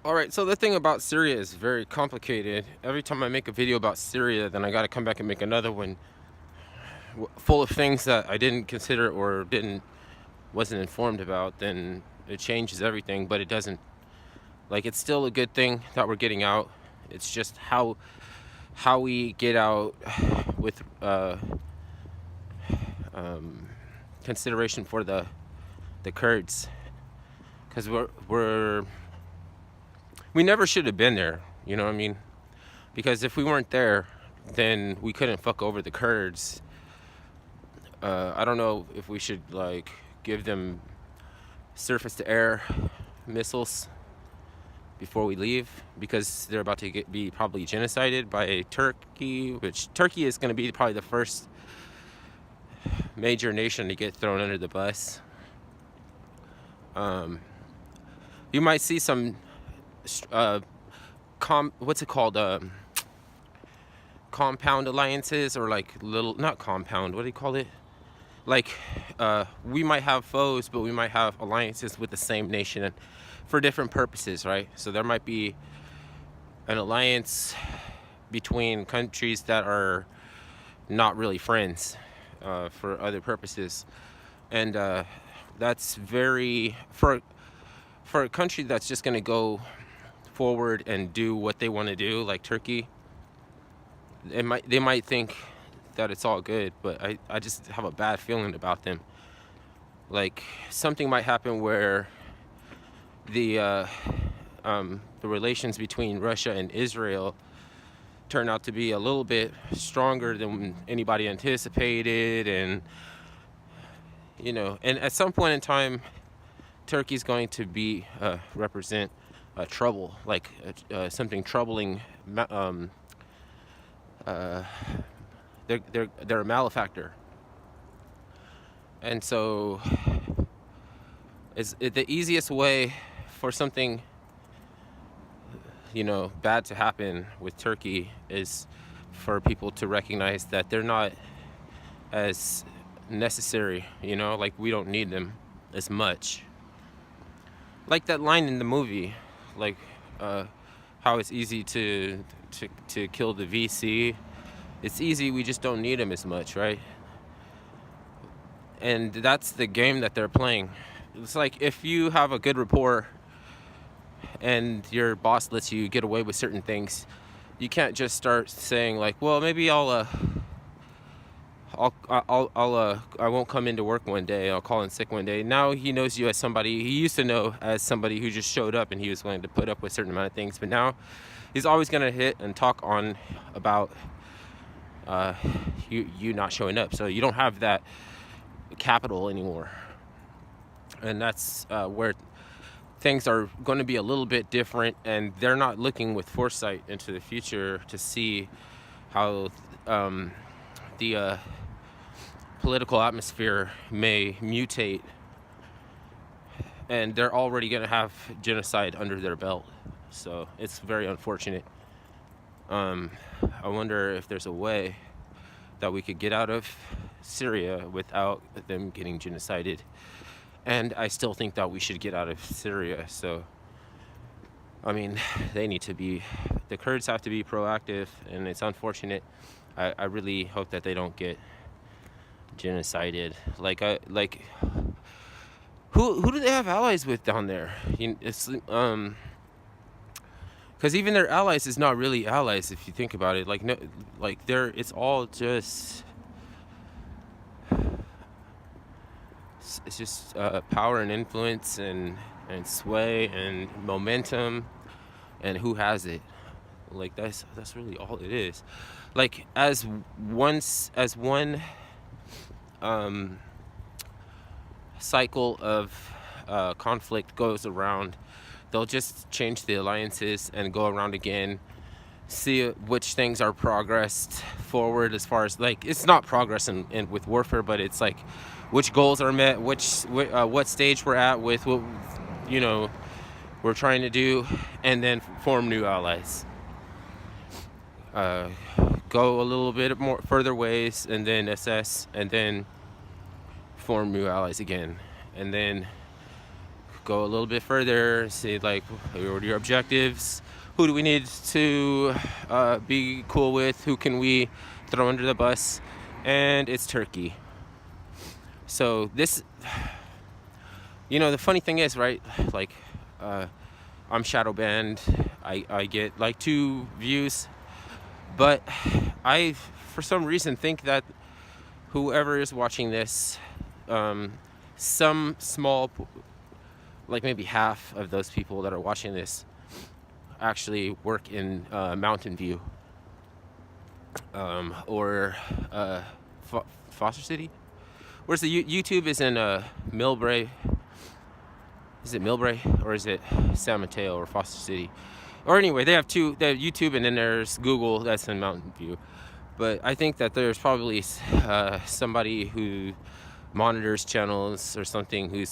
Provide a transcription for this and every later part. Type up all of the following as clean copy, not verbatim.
All right, so the thing about Syria is very complicated. Every time I make a video about Syria, then I got to come back and make another one full of things that I didn't consider or didn't wasn't informed about. Then it changes everything, but it doesn't. Like, it's still a good thing that we're getting out. It's just how we get out with um, consideration for the Kurds, because we never should have been there. You know what I mean? Because if we weren't there, then we couldn't fuck over the Kurds. I don't know if we should like give them surface to air missiles before we leave, because they're about to be probably genocided by Turkey, which Turkey is going to be probably the first major nation to get thrown under the bus. You might see some what's it called, compound alliances, or like little, not compound, what do you call it, like we might have foes, but we might have alliances with the same nation for different purposes, right? So there might be an alliance between countries that are not really friends for other purposes, and that's very for a country that's just going to go forward and do what they want to do, like Turkey. They might think that it's all good, but I just have a bad feeling about them. Like, something might happen where the relations between Russia and Israel turn out to be a little bit stronger than anybody anticipated, and and at some point in time, Turkey's going to be represent trouble, like something troubling. They're a malefactor, and so the easiest way for something bad to happen with Turkey is for people to recognize that they're not as necessary. Like, we don't need them as much. Like that line in the movie, like how it's easy to kill the VC. It's easy, we just don't need him as much, right? And that's the game that they're playing. It's like, if you have a good rapport and your boss lets you get away with certain things, you can't just start saying like, well, maybe I won't come into work one day. I'll call in sick one day. Now he knows you as somebody he used to know as somebody who just showed up and he was willing to put up with a certain amount of things. But now he's always going to hit and talk on about you not showing up. So you don't have that capital anymore. And that's where things are going to be a little bit different, and they're not looking with foresight into the future to see how the political atmosphere may mutate, and they're already going to have genocide under their belt. So it's very unfortunate. I wonder if there's a way that we could get out of Syria without them getting genocided. And I still think that we should get out of Syria. So, I mean, the Kurds have to be proactive, and it's unfortunate. I really hope that they don't get genocided. Like, who do they have allies with down there? It's because even their allies is not really allies if you think about it. Like, no, like it's all just it's just power and influence and sway and momentum, and who has it. Like, that's really all it is. Like, as one cycle of conflict goes around, they'll just change the alliances and go around again, see which things are progressed forward, as far as, like, it's not progress in with warfare, but it's like which goals are met, what stage we're at with what we're trying to do, and then form new allies. Go a little bit more further ways, and then assess, and then form new allies again, and then go a little bit further, see like what are your objectives, who do we need to be cool with, who can we throw under the bus, and it's Turkey. So this, the funny thing is, right, like I'm shadow banned, I get like 2 views, but I for some reason think that whoever is watching this, some small, like maybe half of those people that are watching this actually work in Mountain View, or Foster City. Where's the YouTube is in Millbrae. Is it Millbrae or is it San Mateo or Foster City? Or anyway, they have YouTube, and then there's Google, that's in Mountain View. But I think that there's probably somebody who monitors channels or something who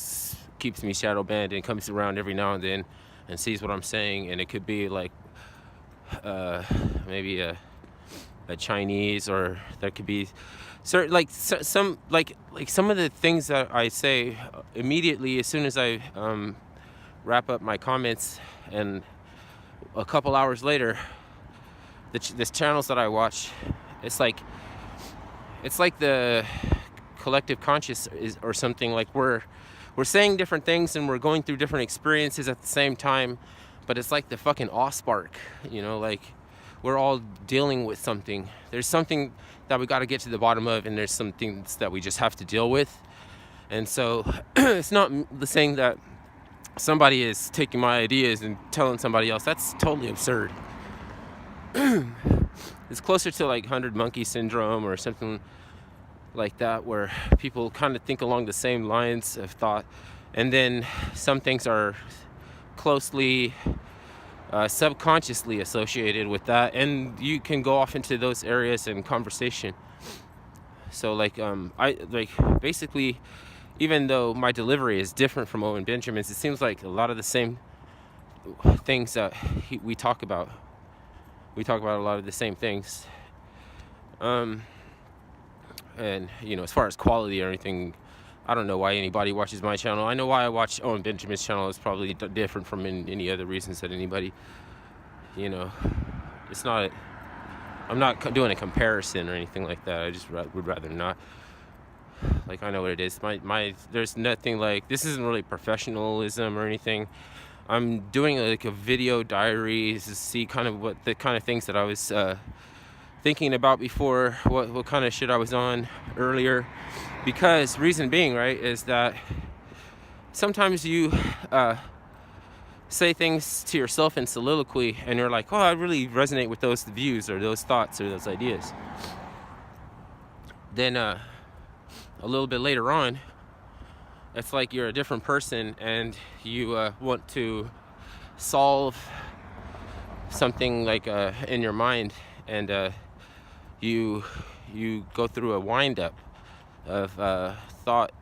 keeps me shadow banned and comes around every now and then and sees what I'm saying, and it could be like maybe a Chinese, or there could be certain some of the things that I say immediately as soon as I wrap up my comments, and a couple hours later the channels that I watch, it's like the collective conscious is, or something, like we're saying different things and we're going through different experiences at the same time, but it's like the fucking awe spark, like we're all dealing with something. There's something that we got to get to the bottom of, and there's some things that we just have to deal with. And so it's not the saying that somebody is taking my ideas and telling somebody else. That's totally absurd. It's closer to like 100 monkey syndrome or something like that, where people kind of think along the same lines of thought, and then some things are closely subconsciously associated with that, and you can go off into those areas in conversation. So basically, even though my delivery is different from Owen Benjamin's, it seems like a lot of the same things that we talk about. We talk about a lot of the same things. And as far as quality or anything, I don't know why anybody watches my channel. I know why I watch Owen Benjamin's channel. It's probably different from any other reasons that anybody, it's not, I'm not doing a comparison or anything like that. I just would rather not. Like, I know what it is. There's nothing like, this isn't really professionalism or anything. I'm doing like a video diary to see kind of what the kind of things that I was thinking about before, what kind of shit I was on earlier. Because reason being, right, is that sometimes you say things to yourself in soliloquy, and you're like, oh, I really resonate with those views or those thoughts or those ideas. Then a little bit later on, it's like you're a different person, and you want to solve something like in your mind, and you go through a wind-up of thought,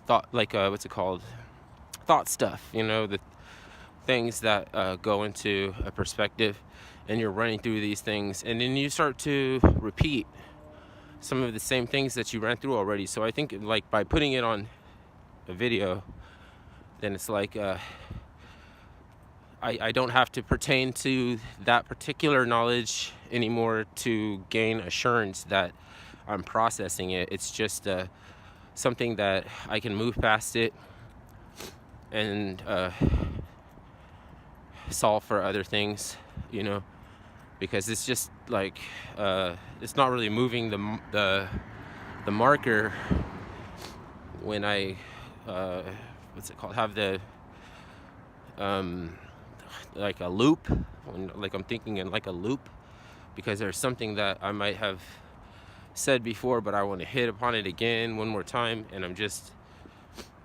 what's it called? Thought stuff, the things that go into a perspective, and you're running through these things, and then you start to repeat some of the same things that you ran through already. So I think like by putting it on a video, then it's like I don't have to pertain to that particular knowledge anymore to gain assurance that I'm processing it. It's just something that I can move past it and solve for other things, because it's just like it's not really moving the marker when I have the like a loop, like I'm thinking in like a loop, because there's something that I might have said before, but I want to hit upon it again one more time, and I'm just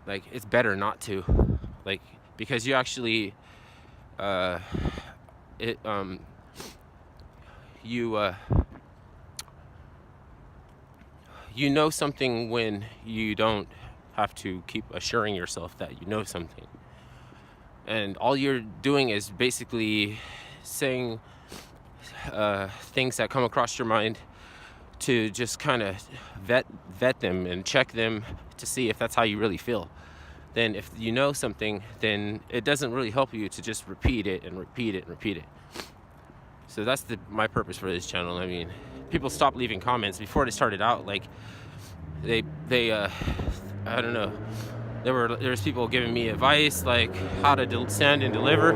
like, it's better not to, like, because you actually you know something when you don't have to keep assuring yourself that you know something. And all you're doing is basically saying things that come across your mind to just kind of vet them and check them to see if that's how you really feel. Then if you know something, then it doesn't really help you to just repeat it and repeat it and repeat it. So that's my purpose for this channel. I mean, people stopped leaving comments before it started out. Like they I don't know. There's people giving me advice like how to send and deliver.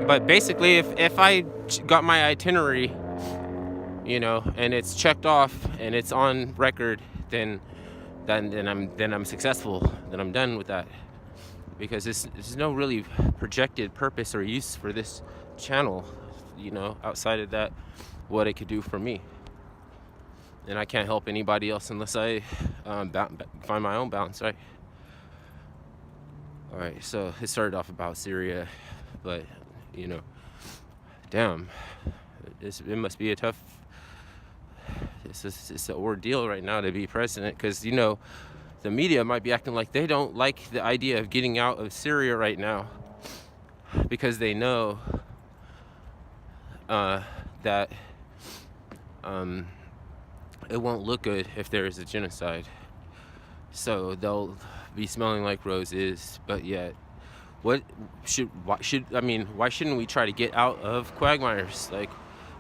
But basically, if I got my itinerary, and it's checked off and it's on record, then I'm successful. Then I'm done with that, because there's no really projected purpose or use for this channel, outside of that, what it could do for me. And I can't help anybody else unless I find my own balance, right? All right, so it started off about Syria, but damn, it must be a tough. It's an ordeal right now to be president, because the media might be acting like they don't like the idea of getting out of Syria right now, because they know that it won't look good if there is a genocide. So they'll be smelling like roses, but yet, why shouldn't we try to get out of quagmires? Like,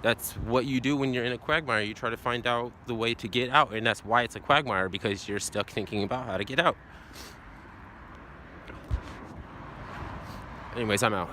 that's what you do when you're in a quagmire. You try to find out the way to get out, and that's why it's a quagmire, because you're stuck thinking about how to get out. Anyways, I'm out.